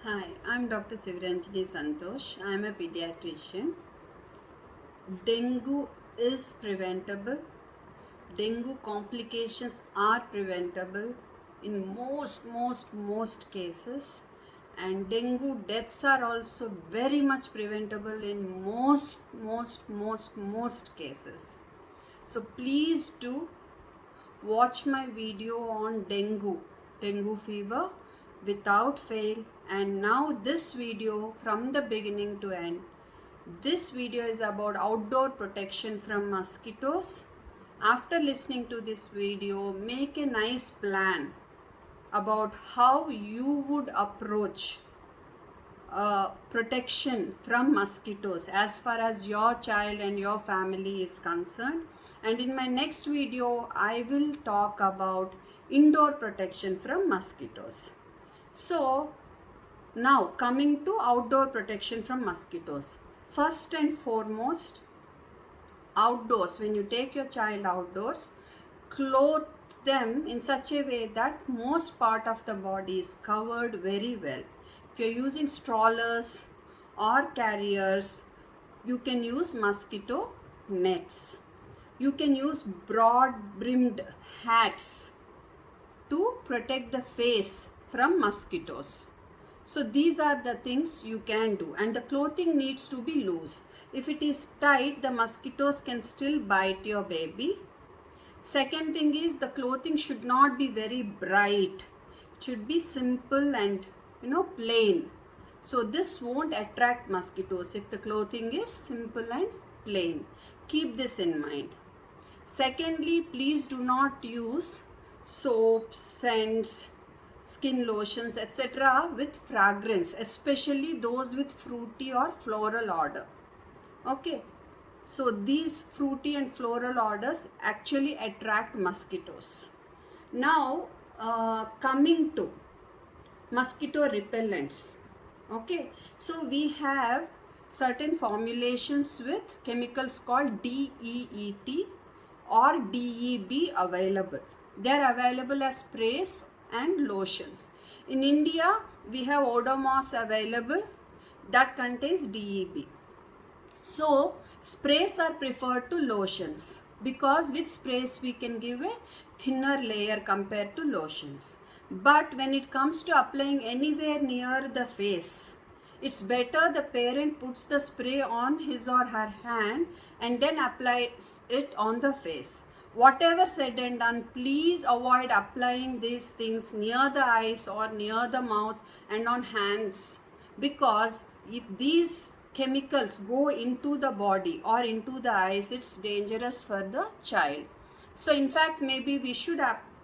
Hi, I'm Dr. Sivaranjani Santosh. I'm a pediatrician. Dengue is preventable. Dengue complications are preventable in most cases, and dengue deaths are also very much preventable in most cases. So please do watch my video on dengue fever without fail. And now this video from the beginning to end. This video is about outdoor protection from mosquitoes. After listening to this video, make a nice plan about how you would approach protection from mosquitoes as far as your child and your family is concerned. And in my next video I will talk about indoor protection from mosquitoes. So now coming to outdoor protection from mosquitoes, first and foremost, outdoors, when you take your child outdoors, clothe them in such a way that most part of the body is covered very well. If you're using strollers or carriers, you can use mosquito nets. You can use broad brimmed hats to protect the face from mosquitoes. So these are the things you can do, and the clothing needs to be loose. If it is tight, the mosquitoes can still bite your baby. Second thing is, the clothing should not be very bright. It should be simple and plain. So this won't attract mosquitoes if the clothing is simple and plain. Keep this in mind. Secondly, please do not use soaps, scents, skin lotions, etc. with fragrance, especially those with fruity or floral odor. Okay, so these fruity and floral odors actually attract mosquitoes. Now, coming to mosquito repellents. Okay, so we have certain formulations with chemicals called DEET or DEB available. They are available as sprays and lotions. In India, we have Odomos available that contains DEB. So sprays are preferred to lotions because with sprays we can give a thinner layer compared to lotions. But when it comes to applying anywhere near the face, it's better the parent puts the spray on his or her hand and then applies it on the face. Whatever said and done, please avoid applying these things near the eyes or near the mouth and on hands, because if these chemicals go into the body or into the eyes, it's dangerous for the child. So in fact, maybe we should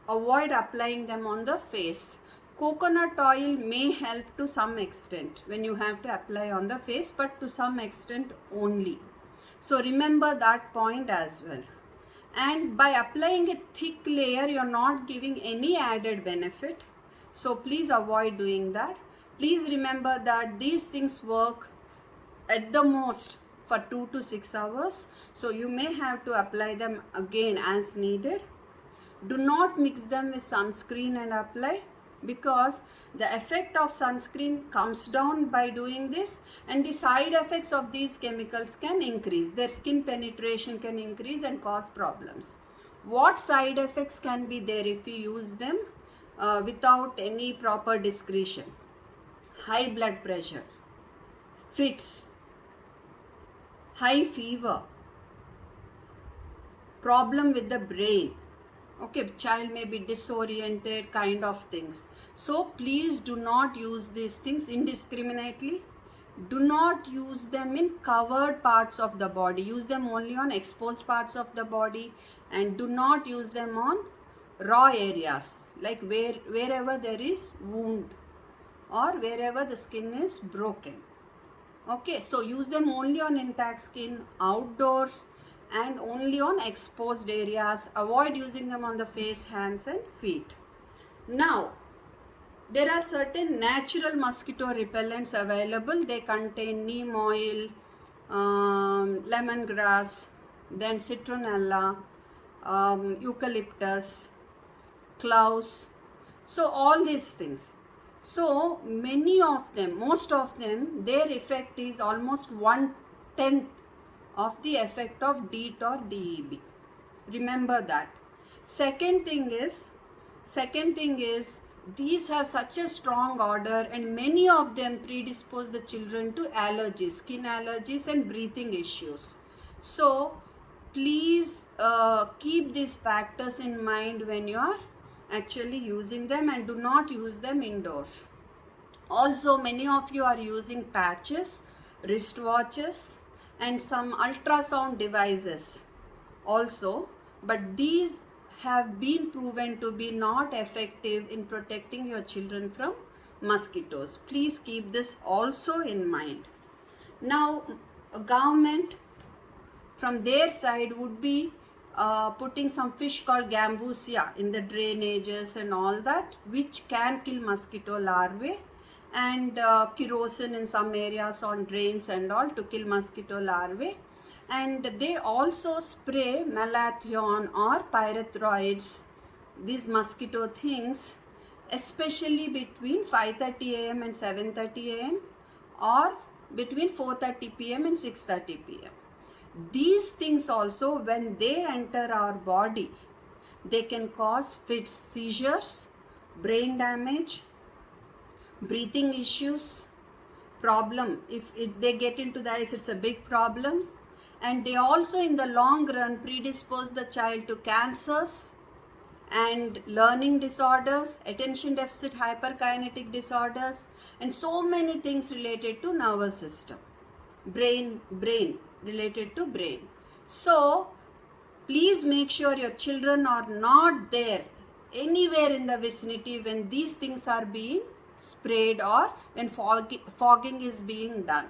avoid applying them on the face. Coconut oil may help to some extent when you have to apply on the face, but to some extent only. So remember that point as well. And by applying a thick layer, you're not giving any added benefit. So please avoid doing that. Please remember that these things work at the most for 2 to 6 hours. So you may have to apply them again as needed. Do not mix them with sunscreen and apply, because the effect of sunscreen comes down by doing this, and the side effects of these chemicals can increase. Their skin penetration can increase and cause problems. What side effects can be there if you use them without any proper discretion? High blood pressure, fits, high fever, problem with the brain. Okay, child may be disoriented, kind of things. So please do not use these things indiscriminately. Do not use them in covered parts of the body. Use them only on exposed parts of the body, and do not use them on raw areas, like wherever there is wound or wherever the skin is broken. Okay, so use them only on intact skin, outdoors, and only on exposed areas. Avoid using them on the face, hands and feet. Now, there are certain natural mosquito repellents available. They contain neem oil, lemongrass, then citronella, eucalyptus, cloves. So all these things. So many of them, most of them, their effect is almost 1/10 of the effect of DEET or DEB. Remember that. Second thing is these have such a strong odor, and many of them predispose the children to allergies, skin allergies and breathing issues. So please keep these factors in mind when you are actually using them, and do not use them indoors. Also, many of you are using patches, wristwatches and some ultrasound devices also, but these have been proven to be not effective in protecting your children from mosquitoes. Please keep this also in mind. Now, government from their side would be putting some fish called gambusia in the drainages and all that, which can kill mosquito larvae, and kerosene in some areas on drains and all to kill mosquito larvae. And they also spray malathion or pyrethroids, these mosquito things, especially between 5:30 a.m. and 7:30 a.m. or between 4:30 p.m. and 6:30 p.m. These things also, when they enter our body, they can cause fits, seizures, brain damage, breathing issues, problem. If they get into the eyes, it's a big problem. And they also in the long run predispose the child to cancers and learning disorders, attention deficit hyperkinetic disorders, and so many things related to nervous system, brain related to brain. So please make sure your children are not there anywhere in the vicinity when these things are being sprayed or when fogging is being done.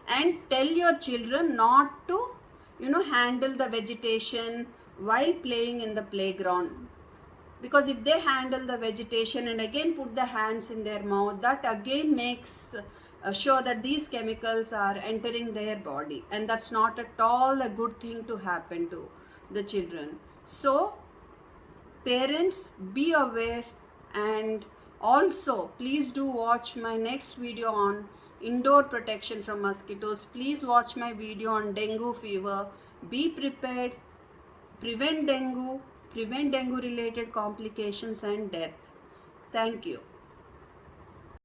And tell your children not to handle the vegetation while playing in the playground, because if they handle the vegetation and again put the hands in their mouth, that again makes sure that these chemicals are entering their body, and that's not at all a good thing to happen to the children. So parents, be aware, and also please do watch my next video on indoor protection from mosquitoes. Please watch my video on dengue fever. Be prepared, prevent dengue related complications and death. Thank you.